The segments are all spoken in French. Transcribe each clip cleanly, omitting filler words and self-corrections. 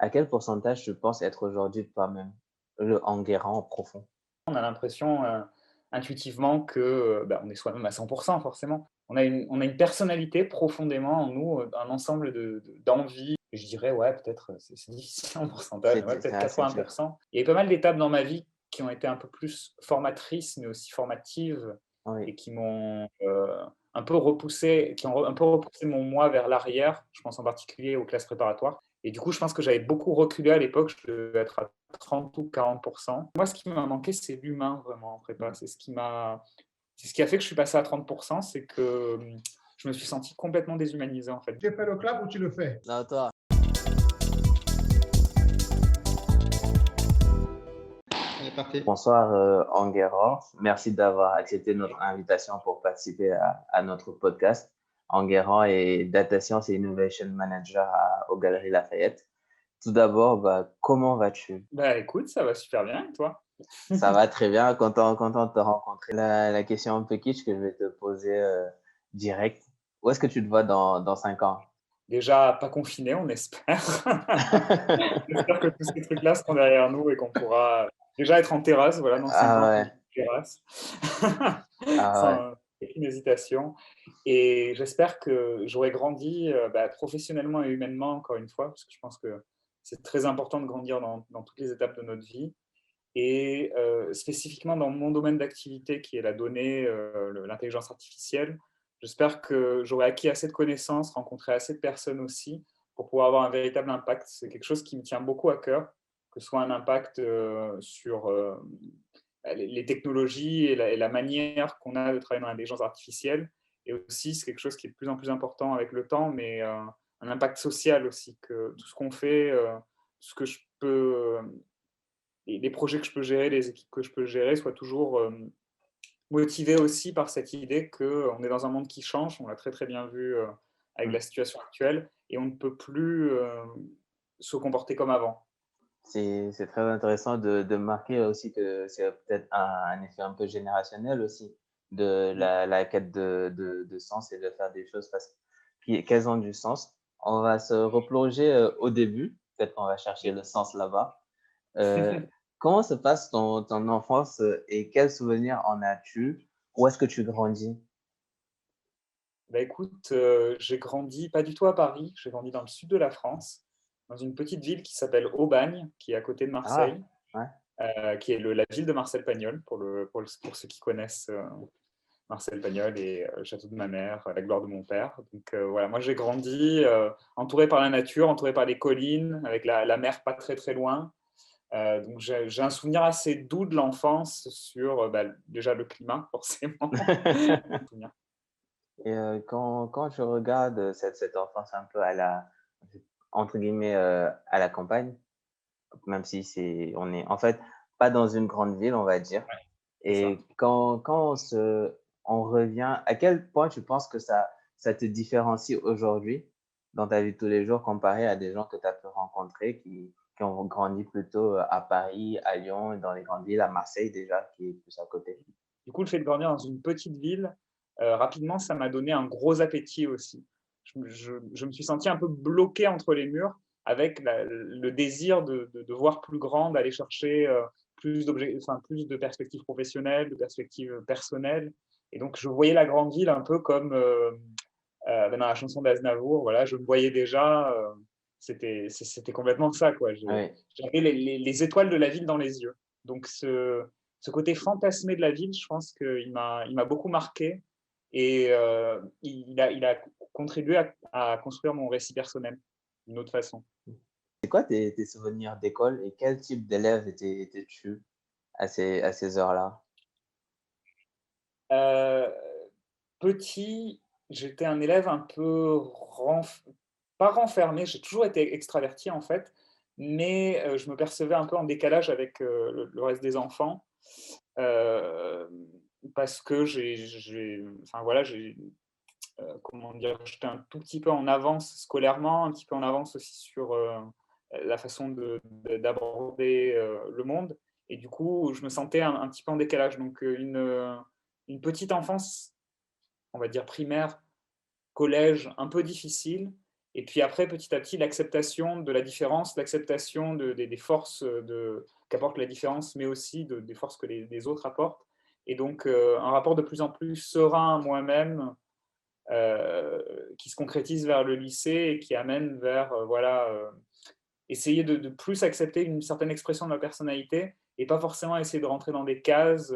À quel pourcentage tu penses être aujourd'hui toi-même, le Enguerrand profond? On a l'impression, intuitivement que, on est soi-même à 100 forcément. On a une personnalité profondément en nous, un ensemble d'envies. Je dirais, ouais, peut-être, c'est difficile en pourcentage, mais ouais, C'est peut-être assez 80. dur. Il y a eu pas mal d'étapes dans ma vie qui ont été un peu plus formatrices, mais aussi formatives Oui, et qui m'ont, un peu repoussé qui ont un peu repoussé mon moi vers l'arrière. Je pense en particulier aux classes préparatoires et du coup, je pense que j'avais beaucoup reculé à l'époque. Je devais être à 30 ou 40. Moi, ce qui m'a manqué, c'est l'humain vraiment en prépa. C'est ce qui a fait que je suis passé à 30. C'est que, je me suis senti complètement déshumanisé, en fait. Tu fais le clap ou tu le fais? non, toi? C'est parti. Bonsoir, Enguerrand. Merci d'avoir accepté notre invitation pour participer à notre podcast. Enguerrand est Data Science et Innovation Manager aux Galeries Lafayette. Tout d'abord, comment vas-tu? Bah, écoute, ça va super bien et toi? Ça va très bien, content de te rencontrer. La question un peu kitsch que je vais te poser direct. Où est-ce que tu te vois dans 5 ans? Déjà pas confiné, on espère. J'espère que tous ces trucs-là seront derrière nous et qu'on pourra déjà être en terrasse, voilà, dans 5 Ah ans, ouais, terrasse, ah ouais, sans aucune hésitation et j'espère que j'aurai grandi, professionnellement et humainement encore une fois, parce que je pense que c'est très important de grandir dans toutes les étapes de notre vie et spécifiquement dans mon domaine d'activité qui est la donnée, l'intelligence artificielle. J'espère que j'aurai acquis assez de connaissances, rencontré assez de personnes aussi pour pouvoir avoir un véritable impact. C'est quelque chose qui me tient beaucoup à cœur, que ce soit un impact, sur, les technologies et la manière qu'on a de travailler dans l'intelligence artificielle et aussi c'est quelque chose qui est de plus en plus important avec le temps, mais un impact social aussi, que tout ce qu'on fait, ce que je peux, les projets que je peux gérer, les équipes que je peux gérer soient toujours motivés aussi par cette idée qu'on est dans un monde qui change. On l'a très très bien vu avec mmh. la situation actuelle et on ne peut plus se comporter comme avant. C'est très intéressant de marquer aussi que c'est peut-être un effet un peu générationnel aussi de Mm. la quête de sens et de faire des choses parce qu'elles ont du sens. On va se replonger au début, peut-être qu'on va chercher le sens là-bas. Euh, Comment se passe ton enfance et quels souvenirs en as-tu? Où est-ce que tu grandis? Bah écoute, j'ai grandi pas du tout à Paris, j'ai grandi dans le sud de la France, dans une petite ville qui s'appelle Aubagne, qui est à côté de Ah, Marseille, ouais, qui est la ville de Marcel Pagnol, pour ceux qui connaissent Marcel Pagnol et le château de ma mère, la gloire de mon père. Donc voilà, moi j'ai grandi entouré par la nature, entouré par les collines, avec la mer pas très très loin. Donc j'ai un souvenir assez doux de l'enfance sur déjà le climat, forcément. Et quand je regarde cette enfance un peu entre guillemets, à la campagne, même si on est en fait pas dans une grande ville, on va dire. C'est ça. Et on revient, à quel point tu penses que ça te différencie aujourd'hui dans ta vie de tous les jours comparé à des gens que tu as pu rencontrer qui ont grandi plutôt à Paris, à Lyon, dans les grandes villes, à Marseille déjà, qui est plus à côté? Du coup, le fait de grandir dans une petite ville, rapidement, ça m'a donné un gros appétit aussi. Je me suis senti un peu bloqué entre les murs avec le désir de voir plus grand, d'aller chercher plus de perspectives professionnelles, de perspectives personnelles. Et donc, je voyais la grande ville un peu comme dans la chanson d'Aznavour, voilà, je me voyais déjà, c'était complètement ça, quoi. Oui. J'avais les étoiles de la ville dans les yeux. Donc, ce côté fantasmé de la ville, je pense qu'il m'a beaucoup marqué et il a contribué à construire mon récit personnel d'une autre façon. C'est quoi tes souvenirs d'école et quel type d'élève étais-tu à ces heures-là? Heu, Petit, j'étais un élève un peu pas renfermé, j'ai toujours été extraverti en fait, mais je me percevais un peu en décalage avec, le reste des enfants, hem, parce que enfin voilà, comment dire? J'étais un tout petit peu en avance scolairement, un petit peu en avance aussi sur, la façon d'aborder, le monde et du coup, je me sentais un petit peu en décalage donc une petite enfance, on va dire primaire, collège, un peu difficile Et puis après, petit à petit, l'acceptation de la différence, l'acceptation des forces qu'apporte la différence, mais aussi des forces que les autres apportent. Et donc, un rapport de plus en plus serein à moi-même, qui se concrétise vers le lycée et qui amène vers essayer de plus accepter une certaine expression de ma personnalité et pas forcément essayer de rentrer dans des cases,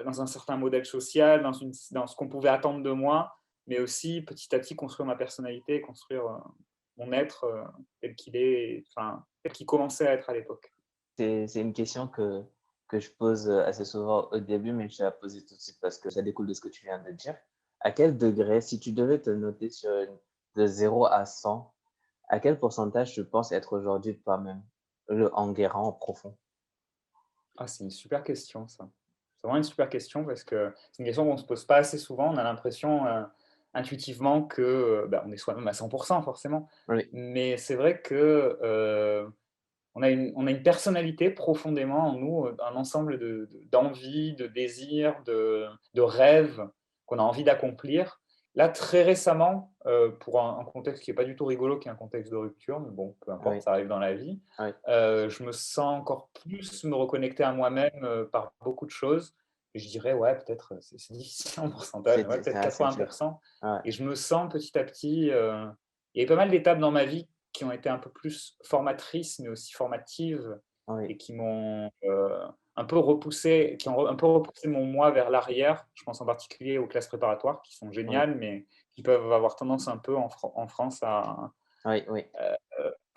dans un certain modèle social, dans ce qu'on pouvait attendre de moi, mais aussi petit à petit construire ma personnalité, construire mon être tel qu'il est, enfin, tel qu'il commençait à être à l'époque. C'est une question que je pose assez souvent au début, mais je vais la poser tout de suite parce que ça découle de ce que tu viens de dire. À quel degré, si tu devais te noter de 0 à 100, à quel pourcentage tu penses être aujourd'hui de toi-même, en guérant, en profond? Ah, c'est une super question, ça. C'est vraiment une super question parce que c'est une question qu'on ne se pose pas assez souvent. On a l'impression intuitivement que on est soi-même à 100% forcément. Oui, Mais c'est vrai que on a une personnalité profondément en nous, un ensemble d'envies, de désirs, de rêves qu'on a envie d'accomplir. Là, très récemment, pour un contexte qui n'est pas du tout rigolo, qui est un contexte de rupture, mais bon, peu importe, oui, ça arrive dans la vie, oui, je me sens encore plus me reconnecter à moi-même par beaucoup de choses. Et je dirais, ouais, peut-être, c'est difficile en pourcentage, mais ouais, c'est peut-être assez dur. 80%. Ouais, Et je me sens petit à petit. Il y a eu pas mal d'étapes dans ma vie qui ont été un peu plus formatrices, mais aussi formatives, oui, et qui m'ont un peu repoussé, qui ont un peu repoussé mon moi vers l'arrière. Je pense en particulier aux classes préparatoires, qui sont oui, géniales, mais qui peuvent avoir tendance un peu en France à oui, oui.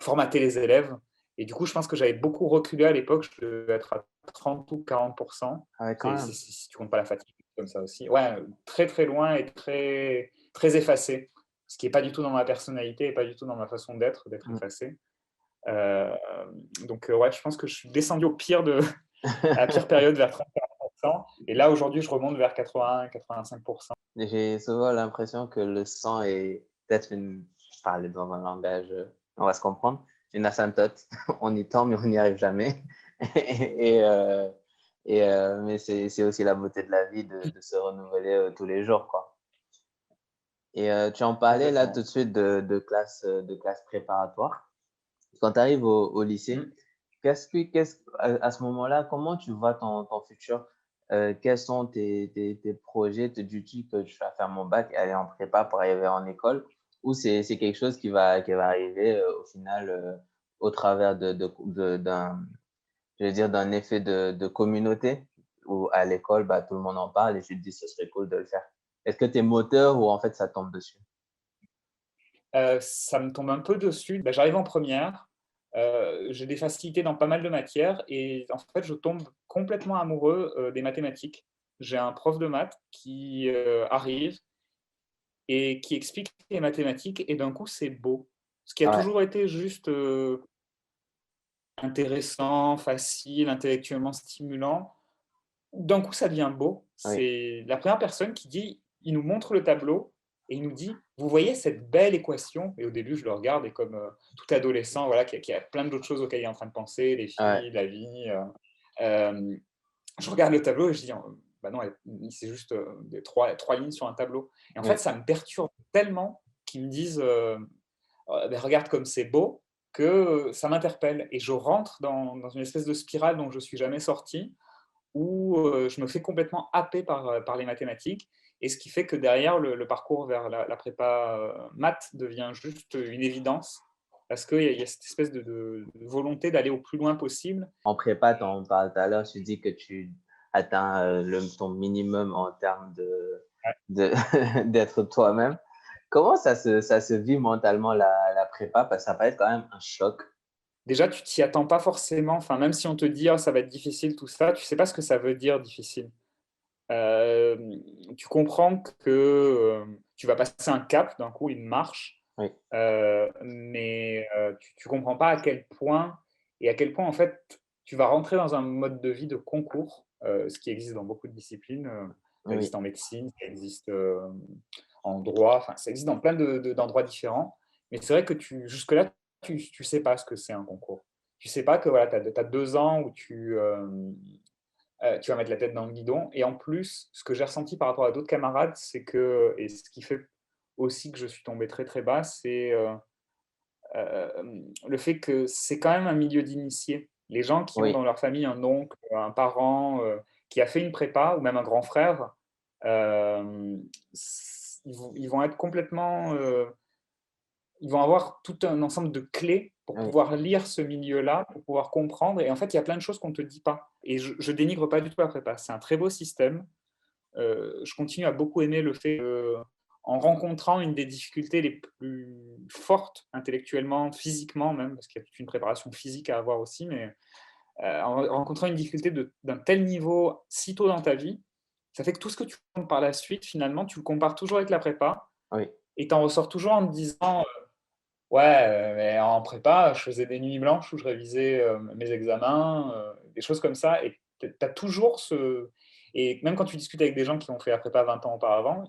formater les élèves. Et du coup, je pense que j'avais beaucoup reculé à l'époque. Je devais être à 30 ou 40%. Ah ouais, quand même. Si tu comptes pas la fatigue, comme ça aussi. Ouais, très très loin et très, très effacé. Ce qui n'est pas du tout dans ma personnalité et pas du tout dans ma façon d'être Mm. effacé. Euh, donc, ouais, je pense que je suis descendu au pire à la pire période vers 30-40%. Et là, aujourd'hui, je remonte vers 80-85%. J'ai souvent l'impression que le sang est peut-être parler dans un langage, on va se comprendre, une asymptote. On y tend, mais on n'y arrive jamais. Et, mais c'est aussi la beauté de la vie de se renouveler tous les jours, quoi. Et tu en parlais là tout Complètement. de suite de classe préparatoire. Quand tu arrives au lycée, Mm. à ce moment-là, comment tu vois ton futur? Quels sont tes projets? Te dis-tu que je vais faire mon bac et aller en prépa pour arriver en école? Ou c'est quelque chose qui va arriver au final au travers je veux dire, d'un effet de communauté où à l'école, bah, tout le monde en parle et tu te dis ce serait cool de le faire. Est-ce que tu es moteur ou en fait ça tombe dessus? Ça me tombe un peu dessus. Bah, j'arrive en première, j'ai des facilités dans pas mal de matières et en fait, je tombe complètement amoureux, des mathématiques. J'ai un prof de maths qui, arrive et qui explique les mathématiques et d'un coup, c'est beau. Ce qui a Ouais, toujours été juste, intéressant, facile, intellectuellement stimulant, d'un coup, ça devient beau. oui, C'est la première personne qui dit, il nous montre le tableau et il nous dit: «Vous voyez cette belle équation?» Et au début, je le regarde et comme, tout adolescent, voilà, qui a plein d'autres choses auxquelles il est en train de penser, les ouais, filles, la vie, hem, je regarde le tableau et je dis: «Bah non, c'est juste, des 3 lignes sur un tableau». Et en fait, oui. ça me perturbe tellement qu'ils me disent, «Beh, regarde comme c'est beau», que, ça m'interpelle et je rentre dans une espèce de spirale dont je ne suis jamais sorti où je me fais complètement happer par les mathématiques et ce qui fait que derrière le parcours vers la prépa, maths devient juste une évidence parce qu'il y a cette espèce de volonté d'aller au plus loin possible. En prépa, tu en parles tout à l'heure, tu dis que tu atteins ton minimum en termes de d'être toi-même. Comment ça se vit mentalement la prépa? Parce que ça peut être quand même un choc. Déjà, tu t'y attends pas forcément, enfin, même si on te dit: «Ah, ça va être difficile», tout ça, tu sais pas ce que ça veut dire difficile. Tu comprends que, tu vas passer un cap d'un coup, une marche. Oui, Mais tu comprends pas à quel point et à quel point, en fait, tu vas rentrer dans un mode de vie de concours, ce qui existe dans beaucoup de disciplines, ça oui, existe en médecine, ça existe, en droit, enfin, ça existe dans plein d'endroits différents. Mais c'est vrai que jusque-là, tu sais pas ce que c'est un concours. Tu sais pas que, voilà, tu as 2 ans où tu vas mettre la tête dans le guidon et en plus, ce que j'ai ressenti par rapport à d'autres camarades, c'est que et ce qui fait aussi que je suis tombé très, très bas, c'est le fait que c'est quand même un milieu d'initiés. Les gens qui ont Oui, dans leur famille un oncle, un parent qui a fait une prépa ou même un grand frère, ils vont être complètement, ils vont avoir tout un ensemble de clés pour oui, pouvoir lire ce milieu-là, pour pouvoir comprendre. Et en fait, il y a plein de choses qu'on ne te dit pas. Et je dénigre pas du tout la prépa. C'est un très beau système. Je continue à beaucoup aimer le fait en rencontrant une des difficultés les plus fortes intellectuellement, physiquement même, parce qu'il y a toute une préparation physique à avoir aussi, mais en rencontrant une difficulté d'un tel niveau si tôt dans ta vie, ça fait que tout ce que tu comptes par la suite, finalement, tu le compares toujours avec la prépa oui. et tu en ressors toujours en te disant ouais, mais en prépa, je faisais des nuits blanches où je révisais mes examens, des choses comme ça. Et tu as toujours ce. Et même quand tu discutes avec des gens qui ont fait la prépa 20 ans auparavant,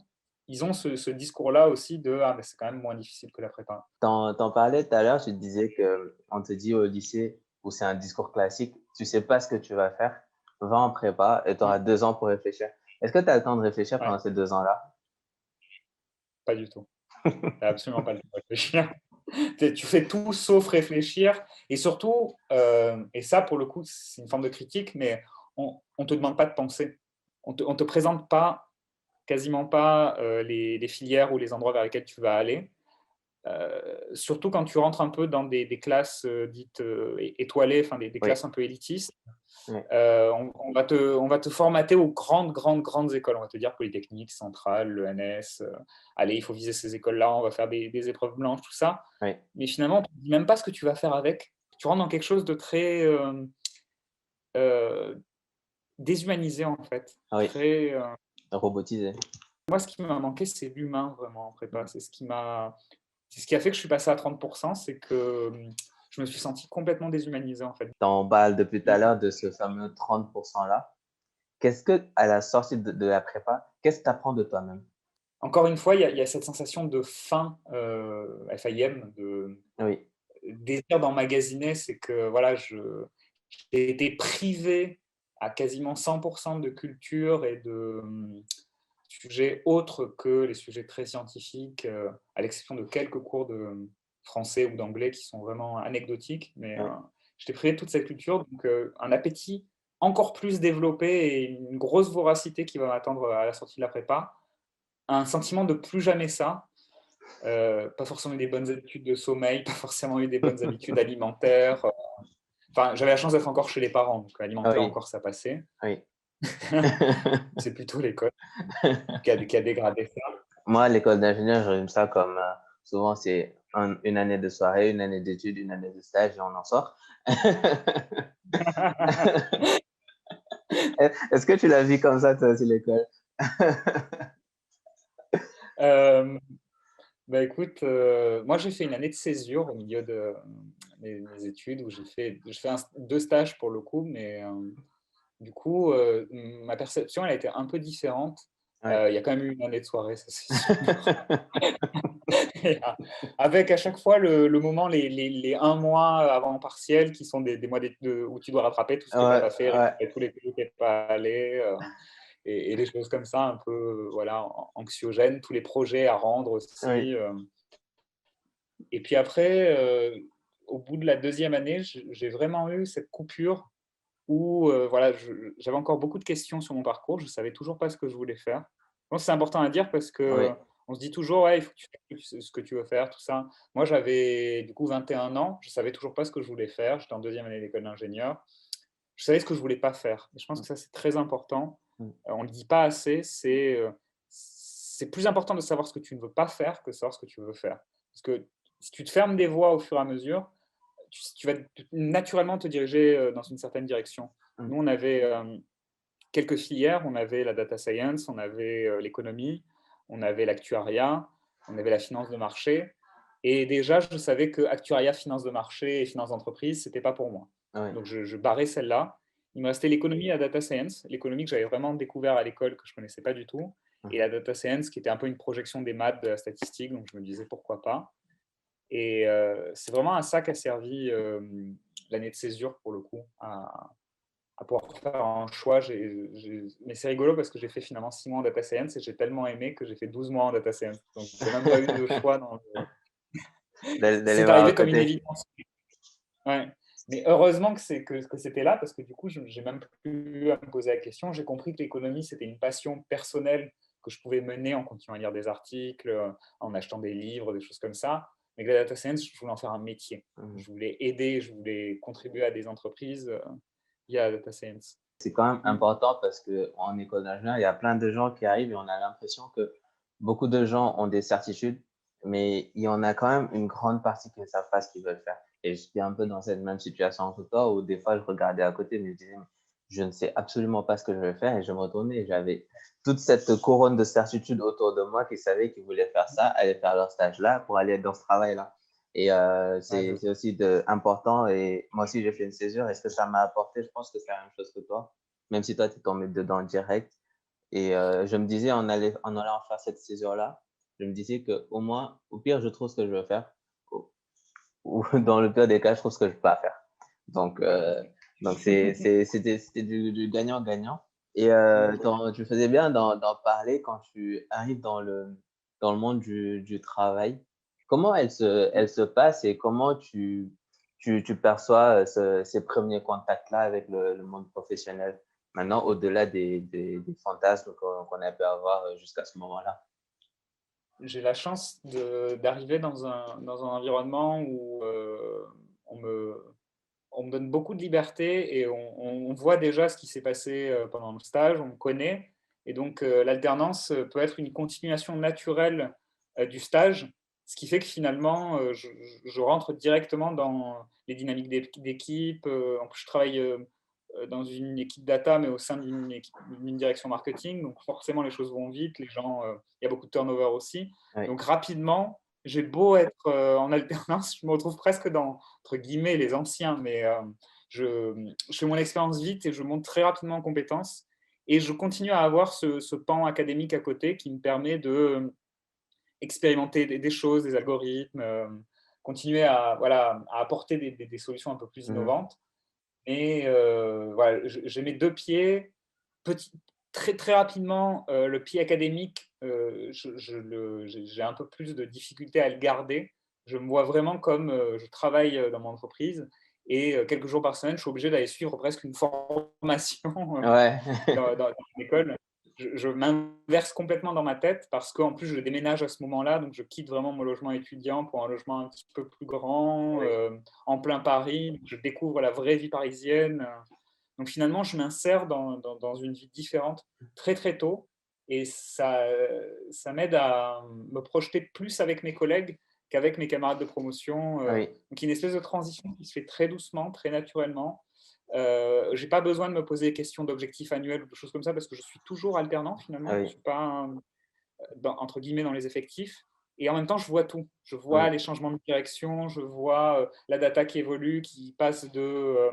ils ont ce discours-là aussi de ah, mais c'est quand même moins difficile que la prépa. T'en parlais tout à l'heure, tu disais que on te dit au lycée, où c'est un discours classique, tu sais pas ce que tu vas faire, va en prépa et tu auras Mm. 2 ans pour réfléchir. Est-ce que tu as le temps de réfléchir pendant Ouais, ces 2 ans-là? pas du tout. Tu absolument pas le temps de réfléchir. Tu fais tout sauf réfléchir. Et surtout, et ça pour le coup, c'est une forme de critique, mais on ne te demande pas de penser. On te présente pas quasiment pas les filières ou les endroits vers lesquels tu vas aller. Surtout quand tu rentres un peu dans des classes dites étoilées, enfin des Oui, classes un peu élitistes, oui, on va te formater aux grandes écoles. On va te dire Polytechnique, Centrale, l'ENS. Allez, il faut viser ces écoles-là, on va faire des épreuves blanches, tout ça. oui, Mais finalement, on ne te dit même pas ce que tu vas faire avec. Tu rentres dans quelque chose de très euh, déshumanisé, en fait. oui, Très, robotisé. moi, ce qui m'a manqué, c'est l'humain, vraiment, en prépa. C'est ce qui a fait que je suis passé à 30%, c'est que je me suis senti complètement déshumanisé, en fait. T'en parles depuis tout à l'heure de ce fameux 30%-là. Qu'est-ce que, à la sortie de la prépa, qu'est-ce que tu apprends de toi-même? Encore une fois, il y a cette sensation de faim, FAIM, de Oui, désir d'emmagasiner. C'est que voilà, j'ai été privé à quasiment 100% de culture et de sujets autres que les sujets très scientifiques, à l'exception de quelques cours de français ou d'anglais qui sont vraiment anecdotiques. Mais oui, j'étais privé de toute cette culture, donc un appétit encore plus développé et une grosse voracité qui va m'attendre à la sortie de la prépa. Un sentiment de plus jamais ça. Pas forcément eu des bonnes habitudes de sommeil, pas forcément eu des bonnes habitudes alimentaires. Enfin, j'avais la chance d'être encore chez les parents, donc alimentaire oui, encore ça passait. oui. C'est plutôt l'école qui a dégradé ça. Moi, à l'école d'ingénieur, je résume ça comme souvent c'est une année de soirée, une année d'études, une année de stage et on en sort. Est-ce que tu l'as vu comme ça, toi aussi, l'école? Euh, Bah écoute, moi j'ai fait une année de césure au milieu de mes études où j'ai fait 2 stages pour le coup, mais du coup, ma perception elle a été un peu différente. Ouais. Il y a quand même eu une année de soirée, ça c'est sûr. Et, avec à chaque fois le moment, les 1 mois avant partiel qui sont des mois où tu dois rattraper tout ce que tu n'as Ouais, pas fait, ouais, récupérer tous les pays où tu n'es pas allé. Et des choses comme ça, un peu voilà, anxiogènes, tous les projets à rendre oui, aussi. Et puis après, au bout de la 2e année, j'ai vraiment eu cette coupure où voilà, j'avais encore beaucoup de questions sur mon parcours. Je ne savais toujours pas ce que je voulais faire. Je pense que c'est important à dire parce oui, qu'on se dit toujours, ouais, il faut que tu fasses ce que tu veux faire, tout ça. Moi, j'avais du coup 21 ans. Je ne savais toujours pas ce que je voulais faire. J'étais en 2e année d'école d'ingénieur. Je savais ce que je ne voulais pas faire. Et je pense que ça, c'est très important. mm, On ne le dit pas assez. C'est plus important de savoir ce que tu ne veux pas faire que de savoir ce que tu veux faire. Parce que si tu te fermes des voies au fur et à mesure, tu vas naturellement te diriger dans une certaine direction. mm, Nous, on avait quelques filières. On avait la data science, on avait l'économie, on avait l'actuariat, on avait la finance de marché. Et déjà, je savais que actuariat, finance de marché et finance d'entreprise, ce n'était pas pour moi. oui, Donc, je barrais celle-là. Il me restait l'économie et la data science. L'économie que j'avais vraiment découvert à l'école, que je ne connaissais pas du tout. Et mhm. la data science, qui était un peu une projection des maths, de la statistique. Donc, je me disais pourquoi pas. Et c'est vraiment à ça qu'a servi l'année de césure, pour le coup, à pouvoir faire un choix. Mais c'est rigolo parce que j'ai fait finalement 6 mois en data science et j'ai tellement aimé que j'ai fait 12 mois en data science. Donc, j'ai même pas eu de choix D'aller c'est voir à arrivé comme une côté. évidence. Ouais. Mais heureusement que c'était là parce que du coup, j'ai même plus à me poser la question. J'ai compris que l'économie, c'était une passion personnelle que je pouvais mener en continuant à lire des articles, en achetant des livres, des choses comme ça. Mais que la data science, je voulais en faire un métier. Mhm. Je voulais aider, je voulais contribuer à des entreprises via la data science. C'est quand même Mm. important parce qu'en école d'ingénieur, il y a plein de gens qui arrivent et on a l'impression que beaucoup de gens ont des certitudes, mais il y en a quand même une grande partie qui ne savent pas ce qu'ils veulent faire. Et je suis un peu dans cette même situation que toi où des fois je regardais à côté et je me disais, mais je ne sais absolument pas ce que je vais faire et je me retournais et j'avais toute cette couronne de certitudes autour de moi qui savaient qu'ils voulaient faire ça, aller faire leur stage là pour aller dans ce travail-là. Et Ouais, c'est aussi important. Et moi aussi, j'ai fait une césure. Et ce que ça m'a apporté, je pense que c'est la même chose que toi, même si toi, tu es tombé dedans direct. Et je me disais, en allant faire cette césure-là, je me disais qu'au moins, au pire, je trouve ce que je veux faire. Ou dans le pire des cas, je trouve ce que je peux pas faire. Donc, c'était du gagnant-gagnant. Et tu faisais bien d'en parler quand tu arrives dans le monde du travail. Comment elle se passe et comment tu perçois ces premiers contacts-là avec le monde professionnel, maintenant, au-delà des fantasmes qu'on a pu avoir jusqu'à ce moment-là? j'ai la chance d'arriver dans un environnement où on me donne beaucoup de liberté et on voit déjà ce qui s'est passé pendant le stage, on me connaît. Et donc, l'alternance peut être une continuation naturelle du stage, ce qui fait que finalement, je rentre directement dans les dynamiques d'équipe. En plus, je travaille dans une équipe data, mais au sein d'une direction marketing. Donc, forcément, les choses vont vite. Il y a beaucoup de turnover aussi. Oui. Donc, rapidement, j'ai beau être en alternance, je me retrouve presque dans, entre guillemets, les anciens, mais je fais mon expérience vite et je monte très rapidement en compétences. Et je continue à avoir ce pan académique à côté qui me permet de expérimenter des choses, des algorithmes, continuer à apporter des solutions un peu plus Mhm. innovantes. Et voilà, j'ai mes deux pieds. Petit, très, très rapidement, le pied académique, j'ai un peu plus de difficulté à le garder. Je me vois vraiment comme je travaille dans mon entreprise et quelques jours par semaine, je suis obligé d'aller suivre presque une formation Ouais. dans une école. Je m'inverse complètement dans ma tête parce qu'en plus, je déménage à ce moment-là. Donc, je quitte vraiment mon logement étudiant pour un logement un petit peu plus grand, Oui. en plein Paris. Je découvre la vraie vie parisienne. Donc, finalement, je m'insère dans une vie différente très, très tôt. Et ça m'aide à me projeter plus avec mes collègues qu'avec mes camarades de promotion. Oui. Donc, il y a une espèce de transition qui se fait très doucement, très naturellement. Je n'ai pas besoin de me poser des questions d'objectifs annuels ou de choses comme ça parce que je suis toujours alternant finalement. Je ne Oui. suis pas, entre guillemets, dans les effectifs. Et en même temps, je vois tout. Je vois Oui. les changements de direction, je vois la data qui évolue, qui passe de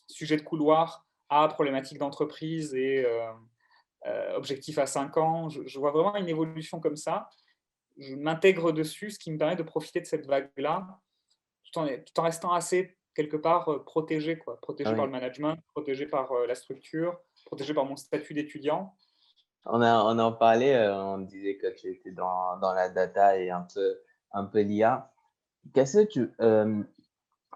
sujet de couloir à problématique d'entreprise et objectif à 5 ans. Je vois vraiment une évolution comme ça. Je m'intègre dessus, ce qui me permet de profiter de cette vague-là, tout en restant assez, quelque part, protégé, quoi. Protégé par le Oui. management, protégé par la structure, protégé par mon statut d'étudiant. On en parlait, on disait que tu étais dans la data et un peu l'IA. Qu'est-ce que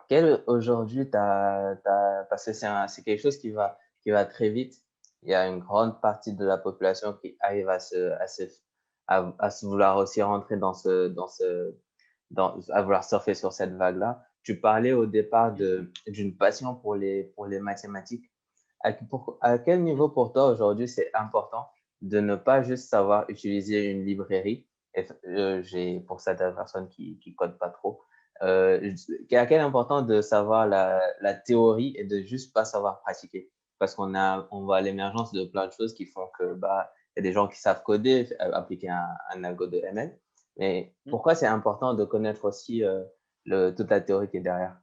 quel aujourd'hui parce que c'est quelque chose qui va très vite. Il y a une grande partie de la population qui arrive à se vouloir aussi rentrer à vouloir surfer sur cette vague-là. Tu parlais au départ d'une passion pour les mathématiques. À quel niveau pour toi aujourd'hui c'est important de ne pas juste savoir utiliser une librairie? Et, pour certaines personnes qui codent pas trop, à quel important de savoir la théorie et de juste pas savoir pratiquer? Parce on voit l'émergence de plein de choses qui font que bah, il y a des gens qui savent coder, appliquer un algo de ML. Mais pourquoi c'est important de connaître aussi toute la théorie qui est derrière?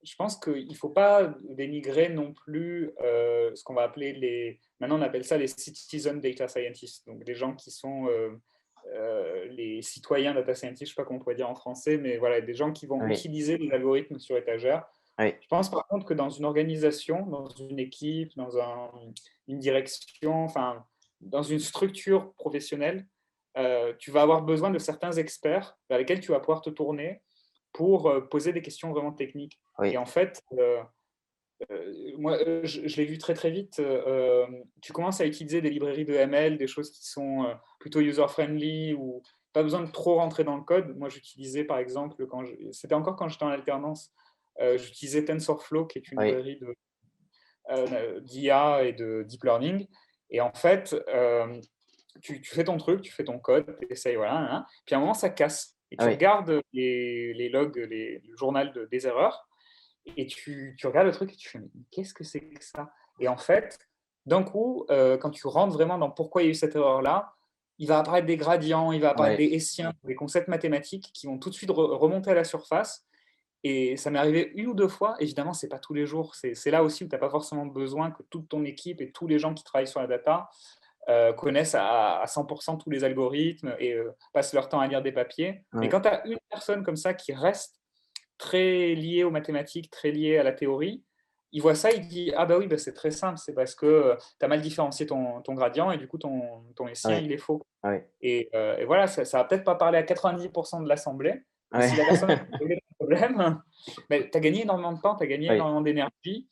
Je pense qu'il ne faut pas dénigrer non plus ce qu'on va appeler maintenant on appelle ça les citizen data scientists, donc des gens qui sont les citoyens data scientists, je ne sais pas comment on pourrait dire en français, mais voilà, des gens qui vont Oui. utiliser les algorithmes sur étagère. Oui, Je pense par contre que dans une organisation, dans une équipe, une direction, enfin, dans une structure professionnelle, tu vas avoir besoin de certains experts vers lesquels tu vas pouvoir te tourner pour poser des questions vraiment techniques. Et oui, en fait, moi, je l'ai vu très très vite. Tu commences à utiliser des librairies de ML, des choses qui sont plutôt user-friendly ou pas besoin de trop rentrer dans le code. Moi, j'utilisais par exemple, c'était encore quand j'étais en alternance, j'utilisais TensorFlow, qui est une oui, librairie d'IA et de deep learning. Et en fait, tu fais ton truc, tu fais ton code, tu essayes, voilà, hein, puis à un moment, ça casse. Et tu oui, regardes les logs, le journal des erreurs, et tu regardes le truc et tu fais, mais qu'est-ce que c'est que ça? Et en fait, d'un coup, quand tu rentres vraiment dans pourquoi il y a eu cette erreur-là, il va apparaître des gradients, il va apparaître oui, des hessiens, des concepts mathématiques qui vont tout de suite remonter à la surface. Et ça m'est arrivé une ou deux fois. Évidemment, c'est pas tous les jours. C'est là aussi où tu n'as pas forcément besoin que toute ton équipe et tous les gens qui travaillent sur la data connaissent à 100% tous les algorithmes et passent leur temps à lire des papiers. Mais oui, quand tu as une personne comme ça qui reste très lié aux mathématiques, très lié à la théorie, il voit ça, il dit ah bah oui, bah c'est très simple, c'est parce que tu as mal différencié ton gradient et du coup ton hessien oui, il est faux. oui, Et voilà, ça va peut-être pas parler à 90% de l'assemblée, mais oui, si la personne a réglé le problème, tu as gagné énormément de temps, tu as gagné oui, énormément d'énergie.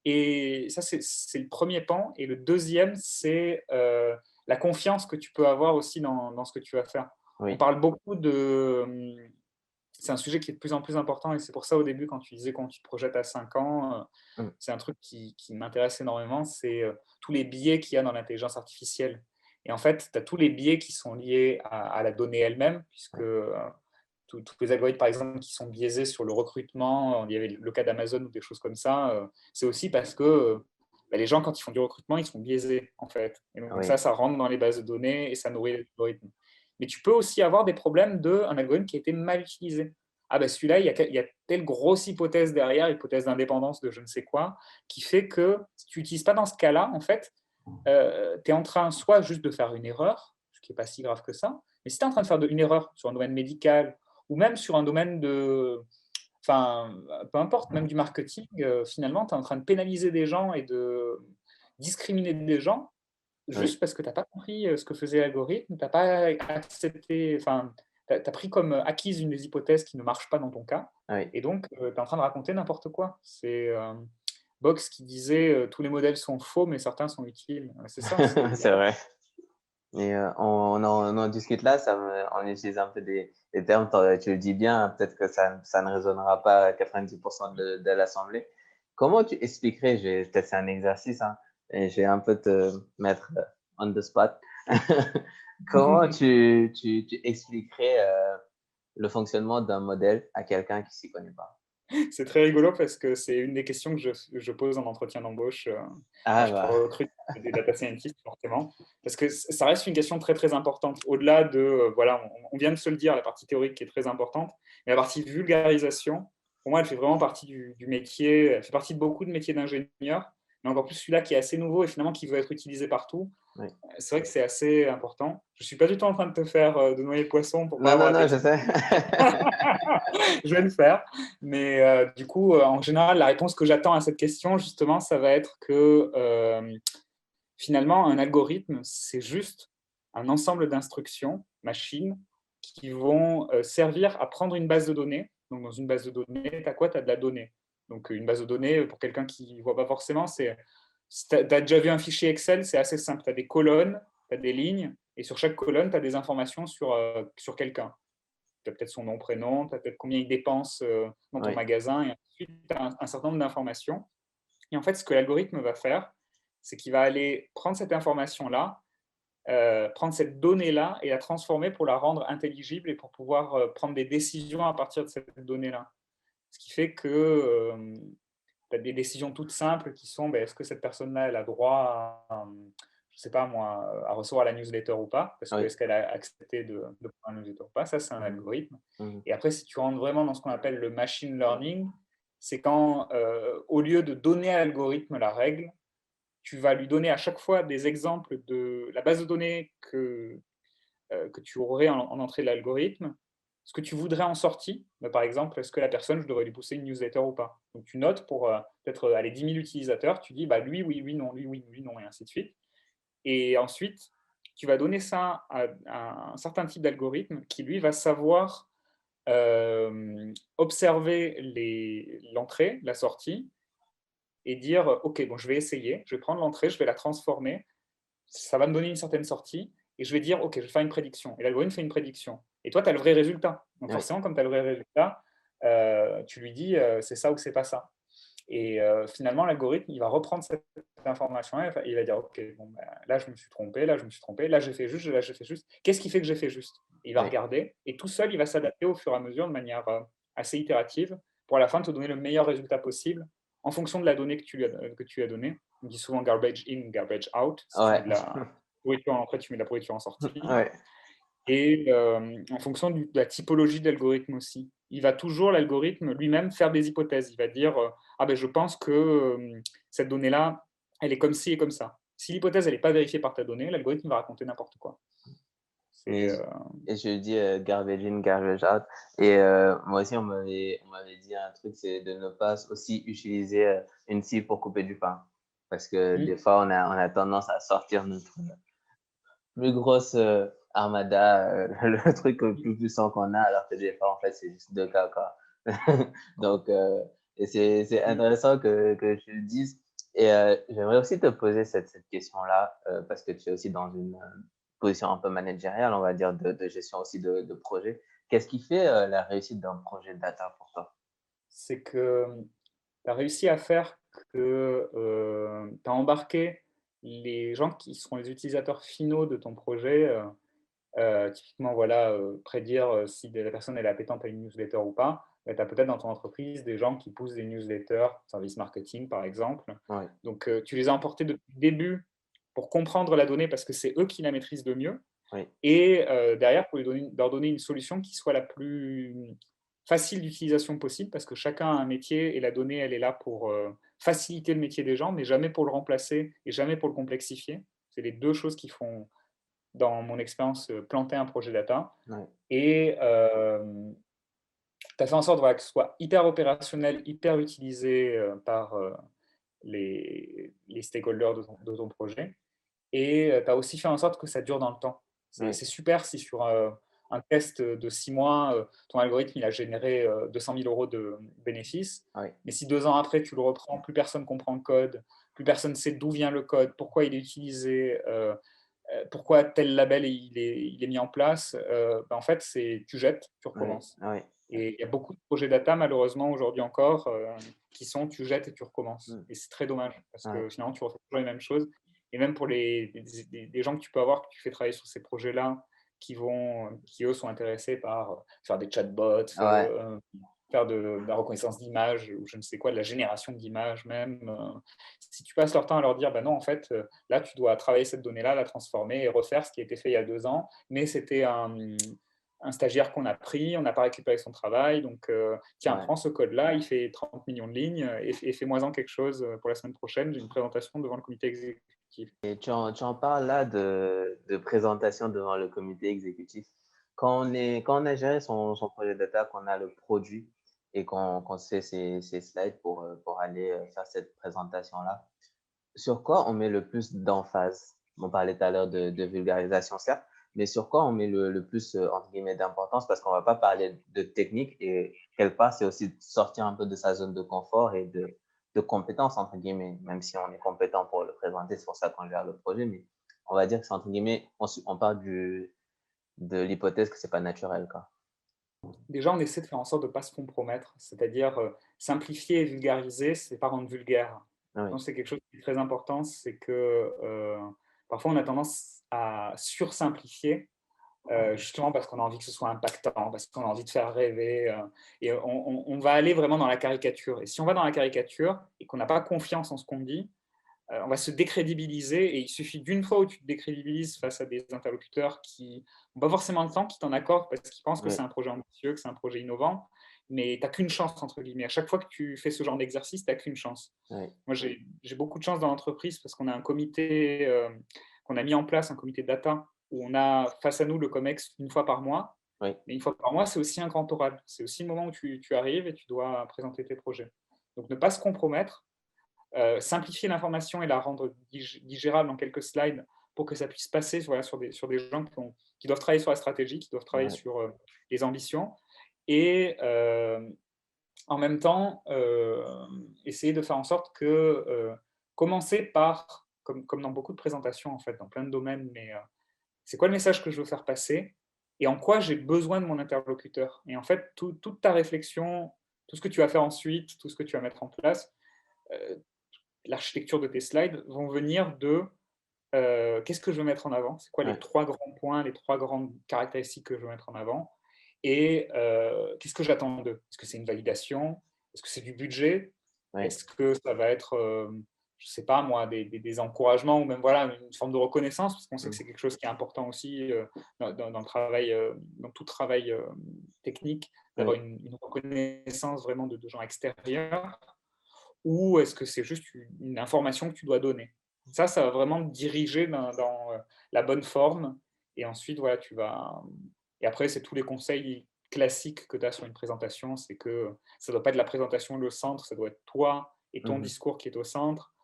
Et ça, c'est le premier pan. Et le deuxième, c'est la confiance que tu peux avoir aussi dans ce que tu vas faire. On oui, parle beaucoup de, c'est un sujet qui est de plus en plus important et c'est pour ça au début quand tu disais quand tu te projettes à 5 ans, mm, c'est un truc qui m'intéresse énormément, c'est tous les biais qu'il y a dans l'intelligence artificielle. Et en fait, tu as tous les biais qui sont liés à la donnée elle-même, puisque oui, tous les algorithmes, par exemple, qui sont biaisés sur le recrutement, il y avait le cas d'Amazon ou des choses comme ça, c'est aussi parce que bah, les gens, quand ils font du recrutement, ils sont biaisés, en fait. Et donc oui, ça rentre dans les bases de données et ça nourrit les algorithmes. Mais tu peux aussi avoir des problèmes d'un algorithme qui a été mal utilisé. Ah ben celui-là, il y a telle grosse hypothèse derrière, hypothèse d'indépendance de je ne sais quoi, qui fait que si tu n'utilises pas dans ce cas-là, en fait, tu es en train soit juste de faire une erreur, ce qui n'est pas si grave que ça, mais si tu es en train de faire une erreur sur un domaine médical ou même sur un domaine enfin, peu importe, même du marketing, finalement, tu es en train de pénaliser des gens et de discriminer des gens oui, juste parce que tu n'as pas compris ce que faisait l'algorithme, tu n'as pas accepté, enfin, tu as pris comme acquise une des hypothèses qui ne marche pas dans ton cas, oui. et donc tu es en train de raconter n'importe quoi. C'est Box qui disait tous les modèles sont faux, mais certains sont utiles. C'est ça, c'est C'est vrai. Et on en discute là, on utilise un peu des termes, tu le dis bien, peut-être que ça ne résonnera pas à 90% de l'assemblée. Comment tu expliquerais, peut-être c'est un exercice, hein, et je vais un peu te mettre on the spot. Comment tu expliquerais le fonctionnement d'un modèle à quelqu'un qui s'y connaît pas? c'est très rigolo parce que c'est une des questions que je pose en entretien d'embauche quand Ah je bah, recrute des data scientists, forcément. Parce que ça reste une question très, très importante. Au-delà de, voilà, on vient de se le dire, la partie théorique qui est très importante, mais la partie vulgarisation, pour moi, elle fait vraiment partie du métier, elle fait partie de beaucoup de métiers d'ingénieur, mais encore plus celui-là qui est assez nouveau et finalement qui veut être utilisé partout. oui. C'est vrai que c'est assez important. Je ne suis pas du tout en train de te faire de noyer le poisson pour ne pas Non, avoir non, à non, je t'expliquer. sais. Je vais le faire. Mais du coup, en général, la réponse que j'attends à cette question, justement, ça va être que finalement, un algorithme, c'est juste un ensemble d'instructions, machines, qui vont servir à prendre une base de données. Donc, dans une base de données, tu as quoi? Tu as de la donnée. Donc, une base de données, pour quelqu'un qui ne voit pas forcément, c'est. Si tu as déjà vu un fichier Excel, c'est assez simple. Tu as des colonnes, tu as des lignes, et sur chaque colonne, tu as des informations sur quelqu'un. Tu as peut-être son nom, prénom, tu as peut-être combien il dépense dans ton Oui, magasin, et ensuite, tu as un certain nombre d'informations. Et en fait, ce que l'algorithme va faire, c'est qu'il va aller prendre cette information-là, prendre cette donnée-là et la transformer pour la rendre intelligible et pour pouvoir prendre des décisions à partir de cette donnée-là. Ce qui fait que tu as des décisions toutes simples qui sont ben, est-ce que cette personne-là elle a droit à, je sais pas moi, à recevoir la newsletter ou pas, parce que oui. est-ce qu'elle a accepté de prendre la newsletter ou pas, ça c'est un Mhm, algorithme. mhm. Et après, si tu rentres vraiment dans ce qu'on appelle le machine learning, c'est quand, au lieu de donner à l'algorithme la règle, tu vas lui donner à chaque fois des exemples de la base de données que tu aurais en entrée de l'algorithme, ce que tu voudrais en sortie. Par exemple, est-ce que la personne, je devrais lui pousser une newsletter ou pas? Donc, tu notes pour peut-être aller 10 000 utilisateurs, tu dis bah, lui, oui, oui, non, lui, oui, lui, non, et ainsi de suite. Et ensuite, tu vas donner ça à un certain type d'algorithme qui, lui, va savoir observer l'entrée, la sortie, et dire ok, bon, je vais essayer, je vais prendre l'entrée, je vais la transformer, ça va me donner une certaine sortie, et je vais dire ok, je vais faire une prédiction. Et l'algorithme fait une prédiction. Et toi, tu as le vrai résultat. Donc Oui, forcément, comme tu as le vrai résultat, tu lui dis c'est ça ou c'est pas ça. Et finalement, l'algorithme, il va reprendre cette information et il va dire ok, bon, ben, là je me suis trompé, là je me suis trompé, là j'ai fait juste, là j'ai fait juste. Qu'est-ce qui fait que j'ai fait juste? Et il va oui, regarder et tout seul, il va s'adapter au fur et à mesure de manière assez itérative pour à la fin te donner le meilleur résultat possible en fonction de la donnée que tu as donnée. On dit souvent garbage in, garbage out. Si tu mets ouais, de la pourriture en entrée, tu mets de la pourriture en sortie. ouais, Et en fonction de la typologie de l'algorithme aussi. Il va toujours, l'algorithme lui-même, faire des hypothèses. Il va dire ah ben, je pense que cette donnée-là, elle est comme ci et comme ça. Si l'hypothèse elle n'est pas vérifiée par ta donnée, l'algorithme va raconter n'importe quoi. oui. C'est, Et je dis garbage in, garbage out. Et moi aussi, on m'avait dit un truc, c'est de ne pas aussi utiliser une scie pour couper du pain. Parce que des fois, on a tendance à sortir notre plus grosse armada, le truc le plus puissant qu'on a, alors que des fois, en fait, c'est juste deux cas, quoi. Donc, et c'est intéressant que tu le dises. Et j'aimerais aussi te poser cette question-là, parce que tu es aussi dans une position un peu managériale, on va dire, de gestion aussi de projet. Qu'est-ce qui fait la réussite d'un projet data pour toi? c'est que tu as réussi à faire que tu as embarqué les gens qui seront les utilisateurs finaux de ton projet. Typiquement, voilà, prédire si la personne elle est appétente à une newsletter ou pas. Tu as peut-être dans ton entreprise des gens qui poussent des newsletters, service marketing par exemple. Oui, Donc, tu les as emportés depuis le début pour comprendre la donnée parce que c'est eux qui la maîtrisent le mieux. oui, Et derrière, pour leur donner une solution qui soit la plus facile d'utilisation possible parce que chacun a un métier et la donnée, elle est là pour faciliter le métier des gens, mais jamais pour le remplacer et jamais pour le complexifier. C'est les deux choses qui font dans mon expérience, planter un projet data. oui, Et tu as fait en sorte voilà, que ce soit hyper opérationnel, hyper utilisé par les stakeholders de ton projet. Et tu as aussi fait en sorte que ça dure dans le temps. C'est oui, super si sur un test de 6 mois, ton algorithme il a généré 200 000 euros de bénéfices. oui, Mais si 2 ans après, tu le reprends, plus personne comprend le code, plus personne sait d'où vient le code, pourquoi il est utilisé, pourquoi tel label il est mis en place, en fait, tu jettes, tu oui, recommences. oui. Et il y a beaucoup de projets data, malheureusement, aujourd'hui encore, qui sont tu jettes et tu recommences. Mm, Et c'est très dommage, parce ouais, que finalement, tu refais toujours les mêmes choses. Et même pour des gens que tu peux avoir, que tu fais travailler sur ces projets-là, qui eux sont intéressés par faire des chatbots, ouais, faire de la reconnaissance d'images, ou je ne sais quoi, de la génération d'images même. Si tu passes leur temps à leur dire, bah non, en fait, là, tu dois travailler cette donnée-là, la transformer et refaire ce qui a été fait il y a 2 ans, mais c'était un stagiaire qu'on a pris, on n'a pas récupéré son travail, donc tiens, ouais. prends ce code-là, il fait 30 millions de lignes, et fais-moi-en quelque chose pour la semaine prochaine, j'ai une présentation devant le comité exécutif. Et tu en parles là de présentation devant le comité exécutif. Quand on a géré son projet data, qu'on a le produit et qu'on se fait ses slides pour aller faire cette présentation-là, sur quoi on met le plus d'emphase? On parlait tout à l'heure de vulgarisation, certes, mais sur quoi on met le plus, entre guillemets, d'importance? Parce qu'on va pas parler de technique et quelque part, c'est aussi de sortir un peu de sa zone de confort et de compétences, entre guillemets, même si on est compétent pour le présenter, c'est pour ça qu'on gère le projet, mais on va dire que c'est, entre guillemets, on part de l'hypothèse que c'est pas naturel, quoi. Déjà, on essaie de faire en sorte de ne pas se compromettre, c'est-à-dire simplifier et vulgariser, c'est pas rendre vulgaire. Je Oui, pense que c'est quelque chose qui est très important, c'est que parfois on a tendance à sursimplifier, justement parce qu'on a envie que ce soit impactant, parce qu'on a envie de faire rêver, et on va aller vraiment dans la caricature. Et si on va dans la caricature et qu'on n'a pas confiance en ce qu'on dit, on va se décrédibiliser, et il suffit d'une fois où tu te décrédibilises face à des interlocuteurs qui n'ont pas forcément le temps, qui t'en accordent parce qu'ils pensent que oui, c'est un projet ambitieux, que c'est un projet innovant, mais tu n'as qu'une chance, entre guillemets. À chaque fois que tu fais ce genre d'exercice, tu n'as qu'une chance. oui, Moi, j'ai beaucoup de chance dans l'entreprise parce qu'on a un comité qu'on a mis en place, un comité de data, où on a face à nous le COMEX une fois par mois, Oui, Mais une fois par mois, c'est aussi un grand oral. C'est aussi le moment où tu arrives et tu dois présenter tes projets. Donc ne pas se compromettre, simplifier l'information et la rendre digérable en quelques slides pour que ça puisse passer voilà, sur des gens qui doivent travailler sur la stratégie, qui doivent travailler ouais, sur les ambitions. Et en même temps, essayer de faire en sorte que commencer par, comme dans beaucoup de présentations en fait, dans plein de domaines, mais c'est quoi le message que je veux faire passer et en quoi j'ai besoin de mon interlocuteur. Et en fait, toute ta réflexion, tout ce que tu vas faire ensuite, tout ce que tu vas mettre en place, euh, l'architecture de tes slides vont venir de qu'est-ce que je veux mettre en avant, c'est quoi les ouais, 3 grands points, les 3 grandes caractéristiques que je veux mettre en avant, et qu'est-ce que j'attends d'eux. Est-ce que c'est une validation? Est-ce que c'est du budget? ouais. Est-ce que ça va être, je ne sais pas moi, des encouragements ou même voilà, une forme de reconnaissance, parce qu'on sait que Mm. c'est quelque chose qui est important aussi dans le travail, dans tout travail technique, d'avoir Oui. une reconnaissance vraiment de gens extérieurs, ou est-ce que c'est juste une information que tu dois donner? Ça va vraiment te diriger dans la bonne forme et ensuite, voilà, tu vas et après, c'est tous les conseils classiques que tu as sur une présentation, c'est que ça doit pas être la présentation le centre, ça doit être toi et ton Mhm. discours qui est au centre.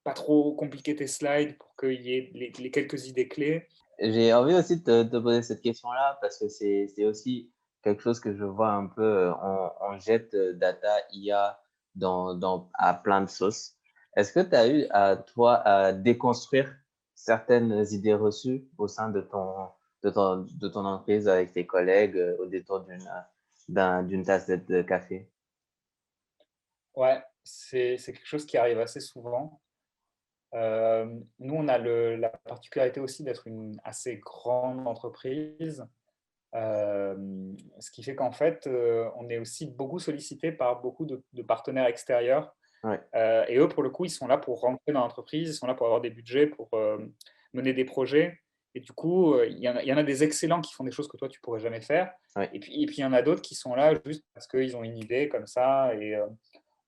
Pas trop compliquer tes slides pour qu'il y ait les quelques idées clés. J'ai envie aussi de te poser cette question-là parce que c'est aussi quelque chose que je vois un peu. On jette data IA à plein de sauces. Est-ce que tu as eu à toi à déconstruire certaines idées reçues au sein de ton entreprise avec tes collègues au détour d'une tasse de café? Ouais, c'est quelque chose qui arrive assez souvent. Nous, on a la particularité aussi d'être une assez grande entreprise, ce qui fait qu'en fait, on est aussi beaucoup sollicité par beaucoup de partenaires extérieurs. Ouais, Et eux, pour le coup, ils sont là pour rentrer dans l'entreprise, ils sont là pour avoir des budgets, pour mener des projets. Et du coup, il y en a des excellents qui font des choses que toi, tu pourrais jamais faire. ouais, Et puis, il y en a d'autres qui sont là juste parce qu'ils ont une idée comme ça. Et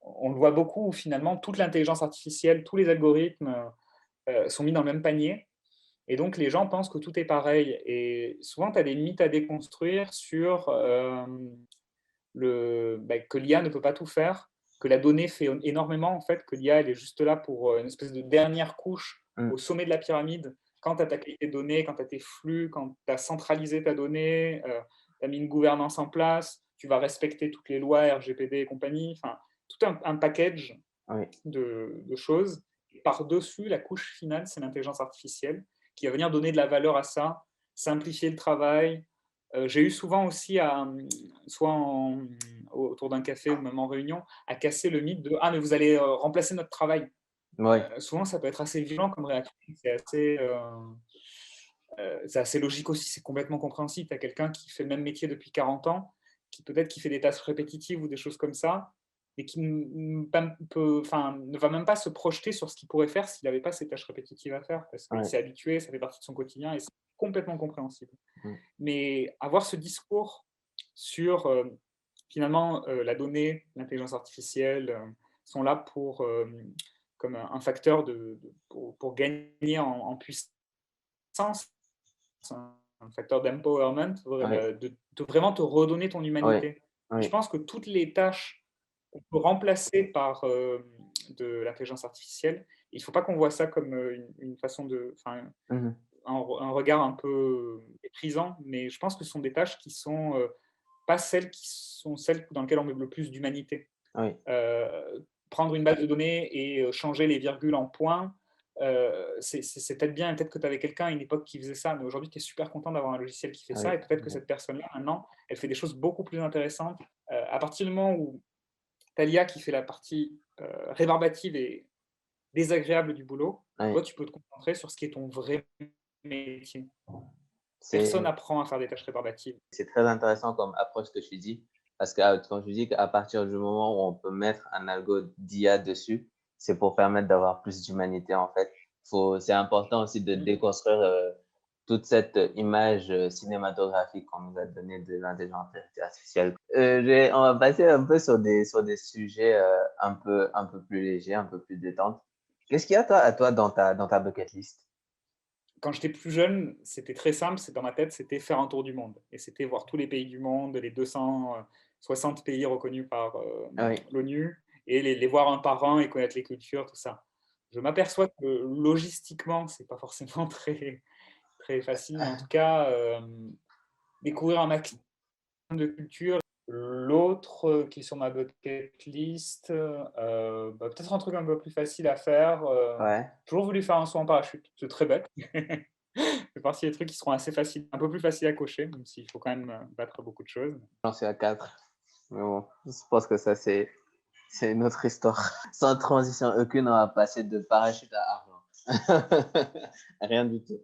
on le voit beaucoup, où finalement, toute l'intelligence artificielle, tous les algorithmes sont mis dans le même panier. Et donc, les gens pensent que tout est pareil. Et souvent, tu as des mythes à déconstruire sur que l'IA ne peut pas tout faire, que la donnée fait énormément, en fait, que l'IA elle est juste là pour une espèce de dernière couche mm, au sommet de la pyramide. Quand tu as ta qualité de données, quand tu as tes flux, quand tu as centralisé ta donnée, tu as mis une gouvernance en place, tu vas respecter toutes les lois RGPD et compagnie, enfin, tout un package oui, de choses. Et par-dessus, la couche finale, c'est l'intelligence artificielle qui va venir donner de la valeur à ça, simplifier le travail. J'ai eu souvent aussi, soit autour d'un café ou même en réunion, à casser le mythe de «Ah, mais vous allez remplacer notre travail». oui, Souvent, ça peut être assez violent comme réaction. C'est assez logique aussi, c'est complètement compréhensible. Tu as quelqu'un qui fait le même métier depuis 40 ans, qui peut-être qui fait des tâches répétitives ou des choses comme ça, et qui ne va même pas se projeter sur ce qu'il pourrait faire s'il n'avait pas ces tâches répétitives à faire, parce qu'il oui, s'est habitué, ça fait partie de son quotidien, et c'est complètement compréhensible. mm, Mais avoir ce discours sur finalement la donnée, l'intelligence artificielle sont là comme un facteur pour gagner en puissance, un facteur d'empowerment, oui, de vraiment te redonner ton oui, humanité. Et je oui, pense que toutes les tâches qu'on peut remplacer par de l'intelligence artificielle, il ne faut pas qu'on voit ça comme une façon enfin, mhm, un regard un peu méprisant, mais je pense que ce sont des tâches qui sont pas celles qui sont celles dans lesquelles on met le plus d'humanité. oui, Prendre une base de données et changer les virgules en points, c'est peut-être bien, peut-être que tu avais quelqu'un à une époque qui faisait ça, mais aujourd'hui tu es super content d'avoir un logiciel qui fait oui, ça, et peut-être que cette personne-là, maintenant, elle fait des choses beaucoup plus intéressantes. À partir du moment où tu as l'IA qui fait la partie rébarbative et désagréable du boulot, oui. toi tu peux te concentrer sur ce qui est ton vrai métier. Personne C'est n'apprend à faire des tâches rébarbatives. C'est très intéressant comme approche que tu dis, parce que quand tu dis qu'à partir du moment où on peut mettre un algo d'IA dessus, c'est pour permettre d'avoir plus d'humanité en fait. C'est important aussi de Mmh. déconstruire toute cette image cinématographique qu'on nous a donnée de l'intelligence artificielle. On va passer un peu sur des sujets un peu plus légers, un peu plus détente. Qu'est-ce qu'il y a toi, à toi dans ta bucket list? quand j'étais plus jeune, c'était très simple, c'est dans ma tête, c'était faire un tour du monde et c'était voir tous les pays du monde, les 260 pays reconnus par, Ah oui. l'ONU et les voir un par un et connaître les cultures, tout ça. Je m'aperçois que logistiquement, c'est pas forcément très très facile, mais en tout cas, découvrir un maximum de cultures. L'autre, qui est sur ma bucket list, peut-être un truc un peu plus facile à faire, Ouais, toujours voulu faire un saut en parachute. C'est très bête. Ça fait partie des trucs qui seront assez faciles, un peu plus faciles à cocher, même s'il faut quand même, battre beaucoup de choses. j'en suis à 4. Mais bon, je pense que ça, c'est une autre histoire. Sans transition aucune, on va passer de parachute à argent. Rien du tout.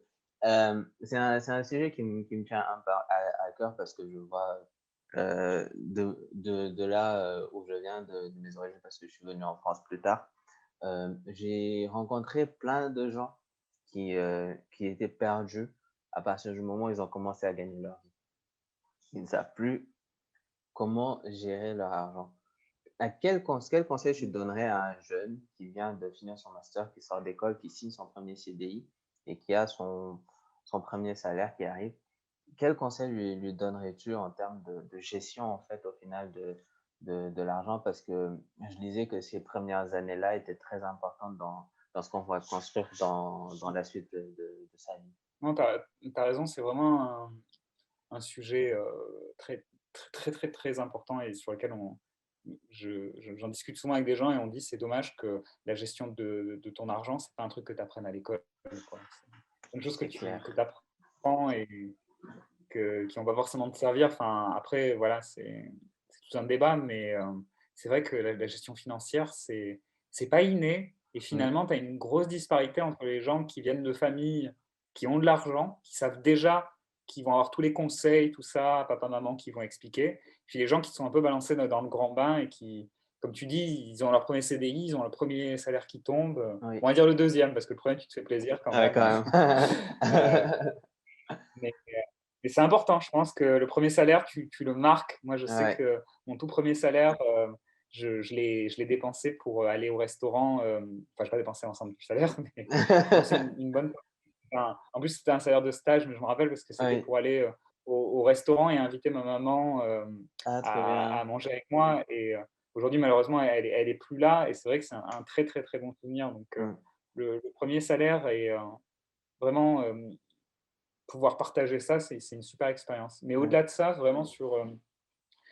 C'est un sujet qui me tient un peu à cœur parce que je vois de là où je viens, de mes origines, parce que je suis venu en France plus tard. J'ai rencontré plein de gens qui étaient perdus à partir du moment où ils ont commencé à gagner leur vie. Ils ne savent plus comment gérer leur argent. Quel conseil tu donnerais à un jeune qui vient de finir son master, qui sort d'école, qui signe son premier CDI et qui a son premier salaire qui arrive? Quel conseil lui donnerais-tu en termes de gestion, en fait, au final, de l'argent? Parce que je disais que ces premières années-là étaient très importantes dans ce qu'on va construire dans la suite de sa vie. Non, tu as raison, c'est vraiment un sujet, très, très, très, très, très important et sur lequel j'en discute souvent avec des gens et on dit: «C'est dommage que la gestion de ton argent, c'est pas un truc que tu apprennes à l'école, quoi». C'est une chose que C'est tu clair. apprends et qui vont pas forcément te servir. Enfin, après, voilà, c'est tout un débat, mais c'est vrai que la gestion financière, c'est pas inné. Et Mm. finalement, tu as une grosse disparité entre les gens qui viennent de familles qui ont de l'argent, qui savent déjà, qui vont avoir tous les conseils, tout ça, papa, maman qui vont expliquer. Puis les gens qui sont un peu balancés dans le grand bain et qui, comme tu dis, ils ont leur premier CDI, ils ont le premier salaire qui tombe. Oui. On va dire le deuxième, parce que le premier, tu te fais plaisir quand Ouais, même. quand Euh, même. mais mais c'est important, je pense que le premier salaire, tu le marques. Moi, je sais Ouais. que mon tout premier salaire, je l'ai dépensé pour aller au restaurant. Enfin, je n'ai pas dépensé l'ensemble du salaire, mais j'ai dépensé une bonne. Enfin, en plus, c'était un salaire de stage, mais je me rappelle parce que c'était Oui. pour aller au restaurant et inviter ma maman Ah, trop à bien. manger avec moi. Et aujourd'hui, malheureusement, elle est plus là. Et c'est vrai que c'est un très, très, très bon souvenir. Donc, Mm. le premier salaire est vraiment pouvoir partager ça, c'est une super expérience. Mais Mm. au-delà de ça, vraiment sur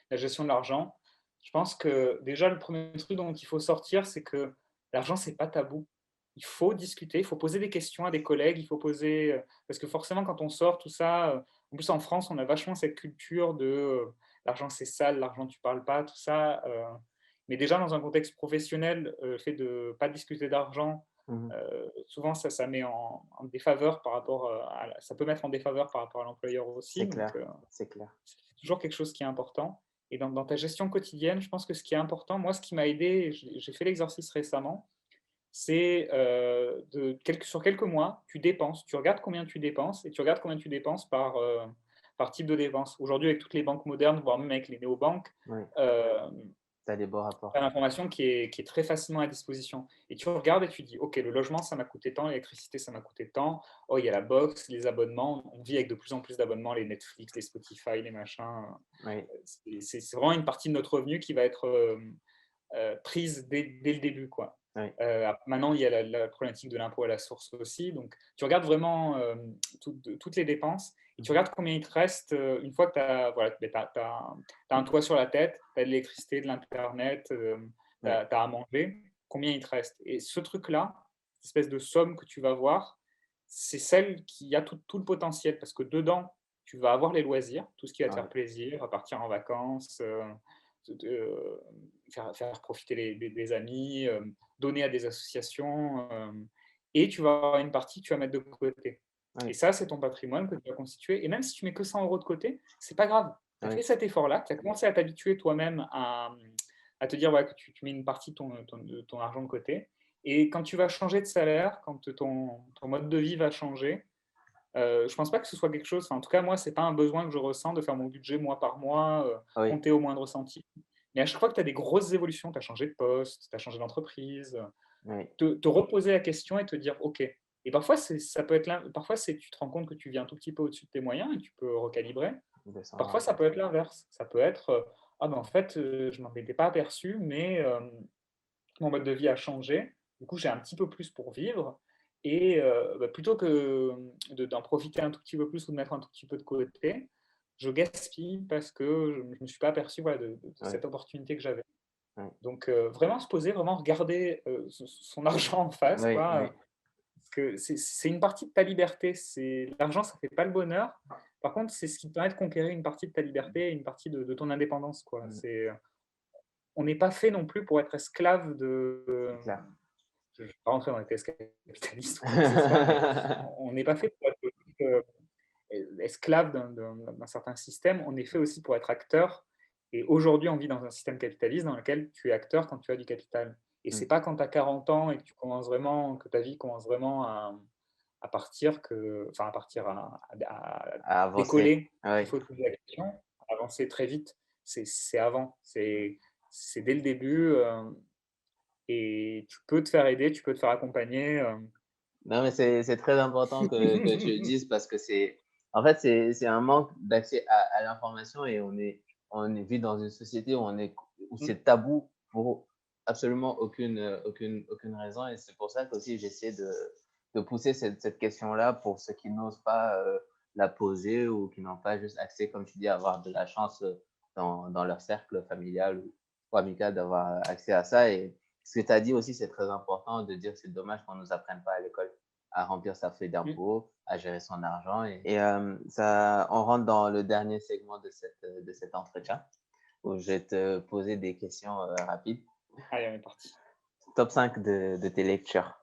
la gestion de l'argent, je pense que déjà le premier truc dont il faut sortir, c'est que l'argent, c'est pas tabou. Il faut discuter, il faut poser des questions à des collègues, il faut poser, parce que forcément quand on sort tout ça, en plus en France, on a vachement cette culture de l'argent c'est sale, l'argent tu parles pas, tout ça. Mais déjà dans un contexte professionnel, le fait de pas discuter d'argent, Mhm. souvent ça met en défaveur par rapport ça peut mettre en défaveur par rapport à l'employeur aussi. C'est Donc clair. C'est clair. c'est toujours quelque chose qui est important. Et dans ta gestion quotidienne, je pense que ce qui est important, moi, ce qui m'a aidé, et j'ai fait l'exercice récemment, c'est sur quelques mois, tu dépenses, tu regardes combien tu dépenses et tu regardes combien tu dépenses par type de dépense. Aujourd'hui, avec toutes les banques modernes, voire même avec les néobanques, Oui. euh, Tu as des beaux tu as rapports. l'information qui est très facilement à disposition. Et tu regardes et tu dis, OK, le logement, ça m'a coûté tant, l'électricité, ça m'a coûté tant. Oh, il y a la box, les abonnements. On vit avec de plus en plus d'abonnements, les Netflix, les Spotify, les machins. Oui. C'est vraiment une partie de notre revenu qui va être prise dès le début, quoi. Oui. Maintenant, il y a la problématique de l'impôt à la source aussi. Donc, tu regardes vraiment toutes les dépenses et tu Mhm. regardes combien il te reste une fois que tu as, voilà, un toit sur la tête, tu as de l'électricité, de l'Internet, tu Oui. as à manger, combien il te reste. Et ce truc-là, cette espèce de somme que tu vas voir, c'est celle qui a tout le potentiel parce que dedans, tu vas avoir les loisirs, tout ce qui va te Oui. faire plaisir, partir en vacances, euh, faire profiter des amis, donner à des associations, et tu vas avoir une partie que tu vas mettre de côté. Et Oui. ça, c'est ton patrimoine que tu vas constituer. Et même si tu mets que 100 euros de côté, c'est pas grave. Tu as Oui. fait cet effort-là, tu as commencé à t'habituer toi-même à te dire ouais, que tu mets une partie de ton argent de côté. Et quand tu vas changer de salaire, quand ton mode de vie va changer, je pense pas que ce soit quelque chose, enfin, en tout cas moi, c'est pas un besoin que je ressens de faire mon budget mois par mois, Oui. compter au moindre centime. Mais à chaque fois que tu as des grosses évolutions, tu as changé de poste, tu as changé d'entreprise, Oui. te reposer la question et te dire: «OK, Et parfois, ça peut être parfois, tu te rends compte que tu vis un tout petit peu au-dessus de tes moyens et tu peux recalibrer. Descendre Parfois, un ça peu. peut être l'inverse. Ça peut être, ah ben, en fait, je m'en étais pas aperçu, mais mon mode de vie a changé. Du coup, j'ai un petit peu plus pour vivre et bah, plutôt que d'en profiter un tout petit peu plus ou de mettre un tout petit peu de côté, je gaspille parce que je ne me suis pas aperçu, voilà, de Ouais, cette opportunité que j'avais. ouais. Donc vraiment se poser, vraiment regarder, son argent en face, Oui, quoi, oui, parce que c'est une partie de ta liberté. L'argent, ça fait pas le bonheur. Par contre, c'est ce qui te permet de conquérir une partie de ta liberté et une partie de ton indépendance, quoi. mm, On n'est pas fait non plus pour être esclave c'est clair. je ne vais pas rentrer dans les thèses capitalistes ou quoi que ce soit, mais on n'est pas fait pour être esclave d'un certain système. On est fait aussi pour être acteur. Et aujourd'hui, on vit dans un système capitaliste dans lequel tu es acteur quand tu as du capital. Et Mm. c'est pas quand tu as 40 ans et que que ta vie commence vraiment à partir, enfin à partir, à À avancer. décoller, qu'il Oui. faut te poser la question, à avancer très vite. C'est avant, c'est dès le début. Et tu peux te faire aider, tu peux te faire accompagner. Non, mais c'est très important que tu le dises parce que en fait, c'est un manque d'accès à l'information et on vit dans une société où c'est tabou pour absolument aucune raison. Et c'est pour ça qu'aussi j'essaie de pousser cette question-là pour ceux qui n'osent pas la poser ou qui n'ont pas juste accès, comme tu dis, à avoir de la chance dans leur cercle familial ou amical d'avoir accès à ça. Et ce que tu as dit aussi, c'est très important de dire que c'est dommage qu'on ne nous apprenne pas à l'école à remplir sa feuille d'impôt, à gérer son argent. On rentre dans le dernier segment de cet entretien où je vais te poser des questions rapides. Allez, on est parti. Top 5 de tes lectures.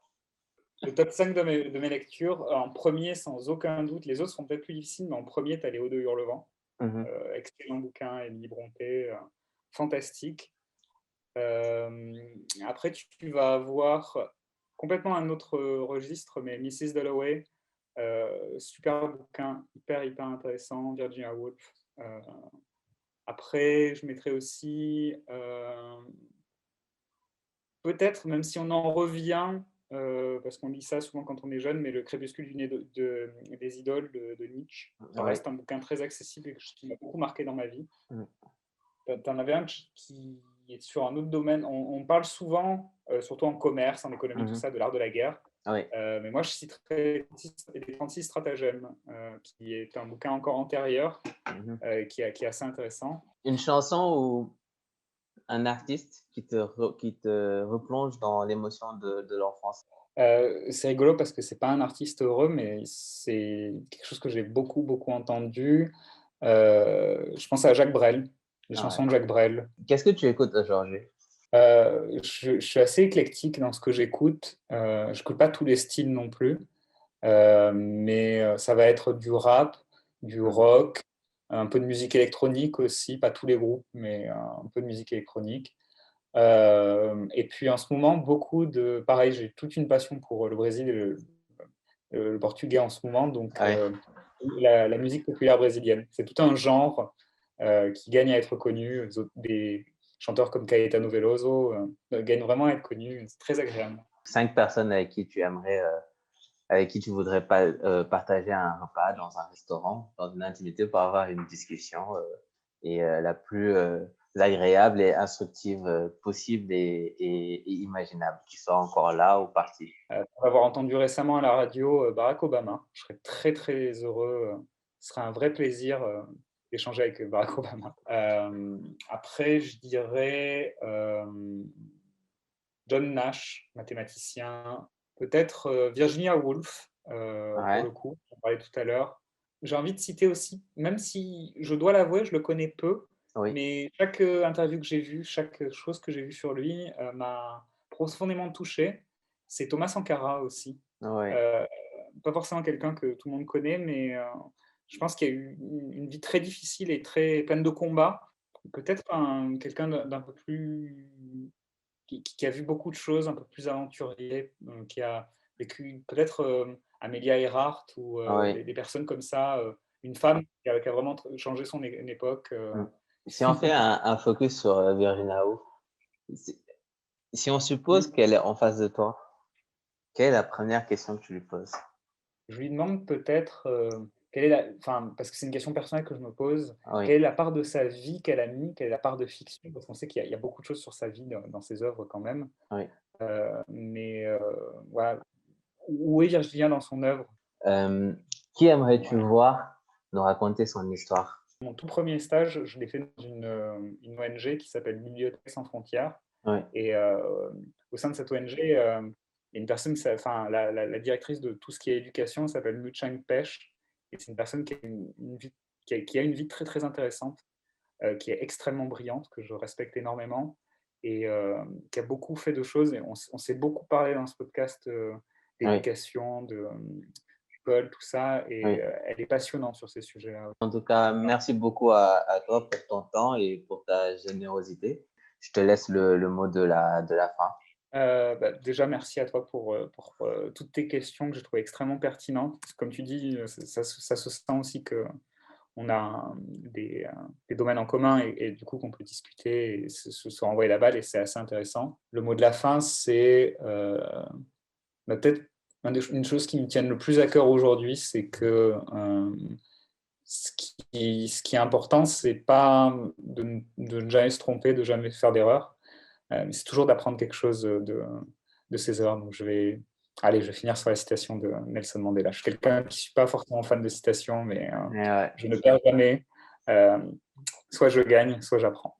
Le top 5 de mes lectures, en premier, sans aucun doute, les autres sont peut-être plus difficiles, mais en premier, tu as Les Hauts de Hurlevent. Mhm. Excellent bouquin, Émilie Brontë, fantastique. Après, tu vas avoir complètement un autre registre, mais Mrs. Dalloway, super bouquin, hyper intéressant, Virginia Woolf. Après, je mettrai aussi, peut-être, même si on en revient, parce qu'on lit ça souvent quand on est jeune, mais Le crépuscule des idoles de Nietzsche. Ça Oui. reste un bouquin très accessible et qui m'a beaucoup marqué dans ma vie. Mhm. Tu en avais un qui est sur un autre domaine. On parle souvent, surtout en commerce, en économie, tout Mhm. ça, de l'art de la guerre. Oui. Mais moi, je citerai Les 36 stratagèmes, qui est un bouquin encore antérieur, Mhm. qui est assez intéressant. Une chanson ou un artiste qui te replonge dans l'émotion de l'enfance. C'est rigolo parce que c'est pas un artiste heureux, mais c'est quelque chose que j'ai beaucoup entendu. Je pense à Jacques Brel, les Ah chansons ouais. de Jacques Brel. Qu'est-ce que tu écoutes aujourd'hui? Je suis assez éclectique dans ce que j'écoute. Je n'écoute pas tous les styles non plus, mais ça va être du rap, du Mhm. rock, un peu de musique électronique aussi, pas tous les groupes, mais un peu de musique électronique. Et puis en ce moment, pareil, j'ai toute une passion pour le Brésil et le portugais en ce moment, donc Ouais. la musique populaire brésilienne. C'est tout un genre qui gagne à être connu. Des chanteurs comme Caetano Veloso gagnent vraiment à être connus. C'est très agréable. 5 personnes avec qui tu voudrais pas partager un repas dans un restaurant, dans une intimité pour avoir une discussion la plus agréable et instructive possible et imaginable, qu'ils soient encore là ou partis. Pour avoir entendu récemment à la radio Barack Obama, je serais très heureux. Ce serait un vrai plaisir d'échanger avec Barack Obama. Après, je dirais John Nash, mathématicien, peut-être Virginia Woolf, pour Ouais, le coup, on parlait tout à l'heure. J'ai envie de citer aussi, même si je dois l'avouer, je le connais peu, oui, mais chaque interview que j'ai vue, chaque chose que j'ai vue sur lui m'a profondément touché. C'est Thomas Sankara aussi. oui. Euh, Pas forcément quelqu'un que tout le monde connaît, mais je pense qu'il a eu une vie très difficile et très pleine de combats. Peut-être quelqu'un d'un peu plus qui a vu beaucoup de choses, un peu plus aventurier, qui a vécu peut-être Amelia Earhart ou Oui. des personnes comme ça, une femme qui a vraiment changé une époque. Mm. Si on fait un focus sur Virginia Woolf, si si on suppose Mm. qu'elle est en face de toi, Quelle est la première question que tu lui poses? Je lui demande peut-être, enfin, parce que c'est une question personnelle que je me pose, Oui, quelle est la part de sa vie qu'elle a mis, quelle est la part de fiction? Parce qu'on sait qu'il y a beaucoup de choses sur sa vie dans ses œuvres quand même. oui. Mais voilà, où est Virgilien dans son œuvre? Euh, qui aimerais-tu Voilà. voir nous raconter son histoire? Mon tout premier stage, je l'ai fait dans une ONG qui s'appelle Bibliothèques sans frontières. Oui, Et au sein de cette ONG, il y a une personne, enfin, la directrice de tout ce qui est éducation s'appelle Mu Chang Pech. Et c'est une personne qui a une vie, qui a une vie très très intéressante, qui est extrêmement brillante, que je respecte énormément, et qui a beaucoup fait de choses. Et on s'est beaucoup parlé dans ce podcast oui, d'éducation, d'école, tout ça. Et oui. elle est passionnante sur ces sujets-là. En tout cas, merci beaucoup à toi pour ton temps et pour ta générosité. Je te laisse le mot de la fin. Déjà, merci à toi pour toutes tes questions que j'ai trouvées extrêmement pertinentes. Comme tu dis, ça se sent aussi qu'on a des domaines en commun, et du coup qu'on peut discuter et se renvoyer la balle, et c'est assez intéressant. Le mot de la fin, c'est peut-être une chose qui me tient le plus à cœur aujourd'hui, c'est que ce qui est important, c'est pas de ne jamais se tromper, de jamais faire d'erreur, mais c'est toujours d'apprendre quelque chose de ses erreurs. Donc je vais finir sur la citation de Nelson Mandela. Je suis quelqu'un qui ne suis pas forcément fan de citations, mais Ouais. je ne perds jamais. Euh, soit je gagne, soit j'apprends.